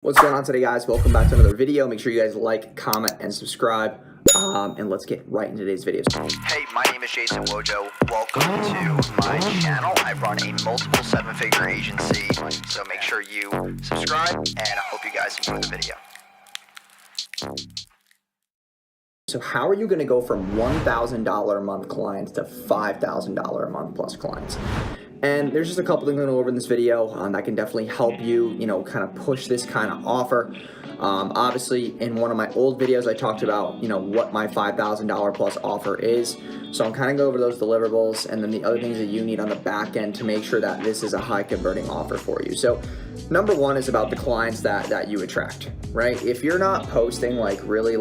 What's going on today, guys? Welcome back to another video. Make sure you guys like, comment, and subscribe. And let's get right into today's video. Hey, my name is Jason Wojo. Welcome to my channel. I run a multiple seven-figure agency, so make sure you subscribe, and I hope you guys enjoy the video. So how are you going to go from $1,000 a month clients to $5,000 a month plus clients? And there's just a couple things I'm going to go over in this video that can definitely help you, kind of push this kind of offer. Obviously, in one of my old videos, I talked about, what my $5,000 plus offer is. So I'm kind of going over those deliverables and then the other things that you need on the back end to make sure that this is a high converting offer for you. So number one is about the clients that you attract, right? If you're not posting really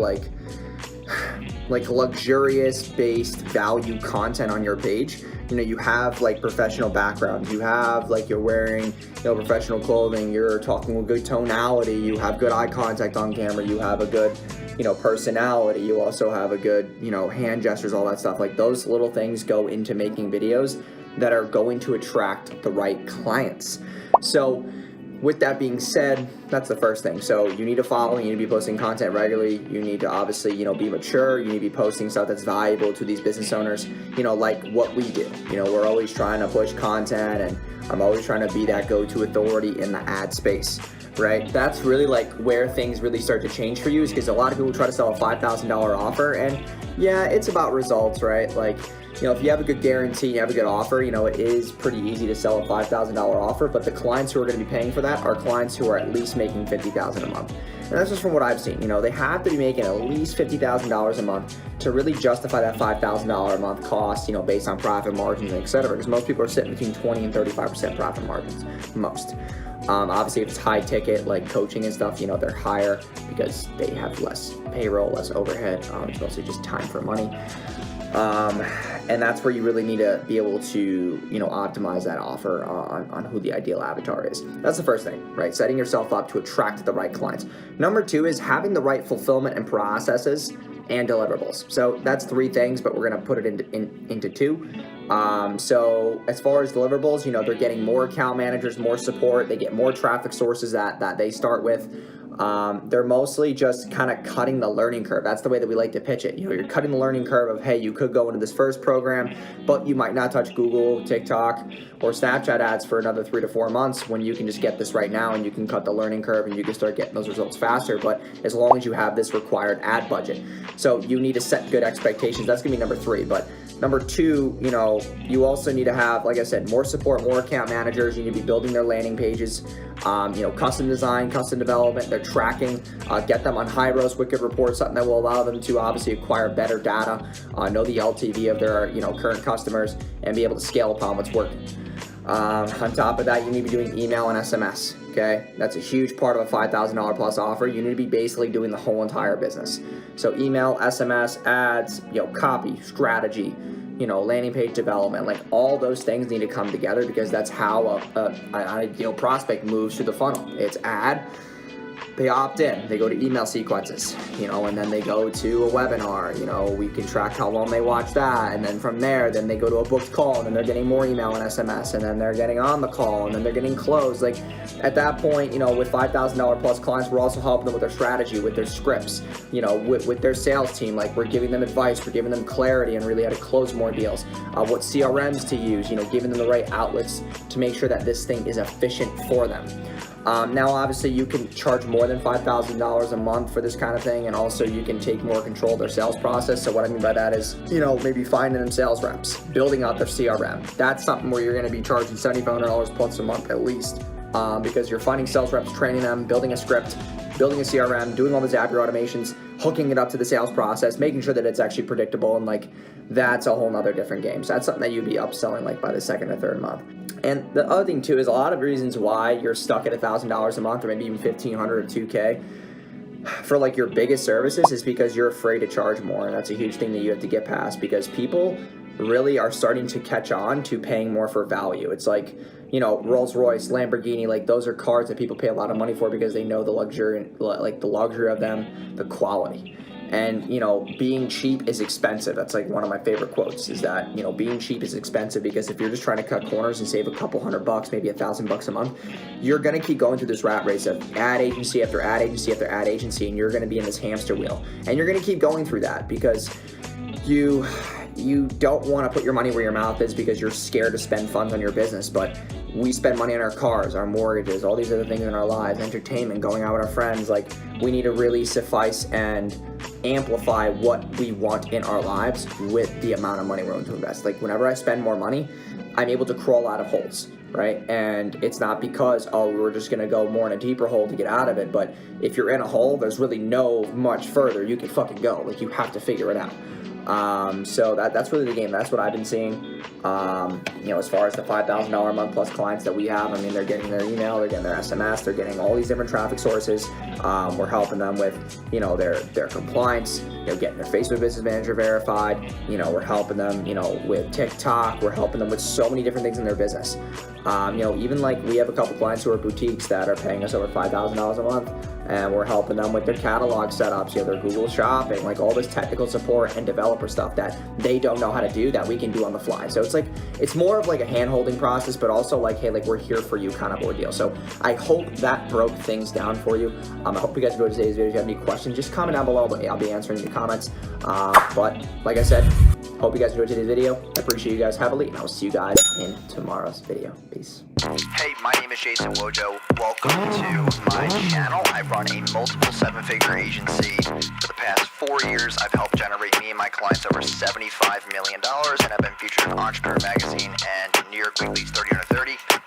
luxurious based value content on your page, you have professional background, you have you're wearing professional clothing, you're talking with good tonality, you have good eye contact on camera, you have a good personality, you also have a good hand gestures, all that stuff. Those little things go into making videos that are going to attract the right clients. So with that being said, that's the first thing. So you need to follow, you need to be posting content regularly, you need to obviously, be mature, you need to be posting stuff that's valuable to these business owners, like what we do. We're always trying to push content, and I'm always trying to be that go-to authority in the ad space, right? That's really where things really start to change for you, is because a lot of people try to sell a $5,000 offer, and yeah, it's about results, right? If you have a good guarantee, you have a good offer, it is pretty easy to sell a $5,000 offer, but the clients who are going to be paying for that are clients who are at least making $50,000 a month. And that's just from what I've seen. They have to be making at least $50,000 a month to really justify that $5,000 a month cost, based on profit margins, etc. Because most people are sitting between 20 and 35% profit margins, most. Obviously, if it's high ticket, like coaching and stuff, they're higher because they have less payroll, less overhead. It's mostly just time for money. And that's where you really need to be able to, optimize that offer on who the ideal avatar is. That's the first thing, right? Setting yourself up to attract the right clients. Number two is having the right fulfillment and processes and deliverables. So that's three things, but we're going to put it into two. So as far as deliverables, they're getting more account managers, more support. They get more traffic sources that they start with. They're mostly just kind of cutting the learning curve. That's the way that we like to pitch it. You're cutting the learning curve of, hey, you could go into this first program, but you might not touch Google, TikTok, or Snapchat ads for another 3 to 4 months, when you can just get this right now and you can cut the learning curve and you can start getting those results faster. But as long as you have this required ad budget. So you need to set good expectations. That's gonna be number three. But number two, you also need to have, like I said, more support, more account managers. You need to be building their landing pages, custom design, custom development, their tracking, get them on high-ros wicked reports, something that will allow them to obviously acquire better data, know the LTV of their current customers, and be able to scale upon what's working. On top of that, you need to be doing email and SMS, okay? That's a huge part of a $5,000 plus offer. You need to be basically doing the whole entire business. So email, SMS, ads, copy, strategy, landing page development, all those things need to come together, because that's how an ideal prospect moves through the funnel. It's ad, they opt in, they go to email sequences, and then they go to a webinar, we can track how long they watch that, and then from there, then they go to a booked call, and then they're getting more email and SMS, and then they're getting on the call, and then they're getting closed. At that point, with $5,000 plus clients, we're also helping them with their strategy, with their scripts, with their sales team. We're giving them advice, we're giving them clarity and really how to close more deals, what CRMs to use, giving them the right outlets to make sure that this thing is efficient for them. Now, obviously, you can charge more than $5,000 a month for this kind of thing, and also you can take more control of their sales process. So what I mean by that is, maybe finding them sales reps, building out their CRM. That's something where you're going to be charging $7,500 plus a month at least, because you're finding sales reps, training them, building a script, building a CRM, doing all the Zapier automations, hooking it up to the sales process, making sure that it's actually predictable, and that's a whole nother different game. So that's something that you'd be upselling by the second or third month. And the other thing too is a lot of reasons why you're stuck at $1,000 a month, or maybe even $1,500 or $2,000 for your biggest services, is because you're afraid to charge more. And that's a huge thing that you have to get past, because people really are starting to catch on to paying more for value. It's Rolls Royce, Lamborghini, those are cars that people pay a lot of money for because they know the luxury, the luxury of them, the quality. And, being cheap is expensive. That's like one of my favorite quotes, is that, being cheap is expensive, because if you're just trying to cut corners and save a couple $100, maybe $1,000 a month, you're going to keep going through this rat race of ad agency after ad agency after ad agency, and you're going to be in this hamster wheel. And you're going to keep going through that because you don't want to put your money where your mouth is, because you're scared to spend funds on your business. But we spend money on our cars, our mortgages, all these other things in our lives, entertainment, going out with our friends. Like, we need to really suffice and amplify what we want in our lives with the amount of money we're willing to invest. Like, whenever I spend more money, I'm able to crawl out of holes, right? And it's not because, we're just going to go more in a deeper hole to get out of it. But if you're in a hole, there's really no much further you can fucking go. Like, you have to figure it out. So that's really the game. That's what I've been seeing. As far as the $5,000 a month plus clients that we have, I mean, they're getting their email, they're getting their SMS, they're getting all these different traffic sources. We're helping them with, their compliance, getting their Facebook Business Manager verified. We're helping them, with TikTok. We're helping them with so many different things in their business. Even like we have a couple clients who are boutiques that are paying us over $5,000 a month, and we're helping them with their catalog setups, their Google Shopping, like all this technical support and developer stuff that they don't know how to do that we can do on the fly. So it's more of like a hand-holding process, but also like, hey, like, we're here for you kind of ordeal. So I hope that broke things down for you. I hope you guys enjoyed today's video. If you have any questions, just comment down below. I'll be answering your comments. But like I said, hope you guys enjoyed today's video. I appreciate you guys heavily, and I will see you guys in tomorrow's video. Peace. Hey, my name is Jason Wojo. Welcome to my channel. I run a multiple seven-figure agency. For the past 4 years, I've helped generate me and my clients over $75 million, and I've been featured in Entrepreneur Magazine and New York Weekly's 30 Under 30.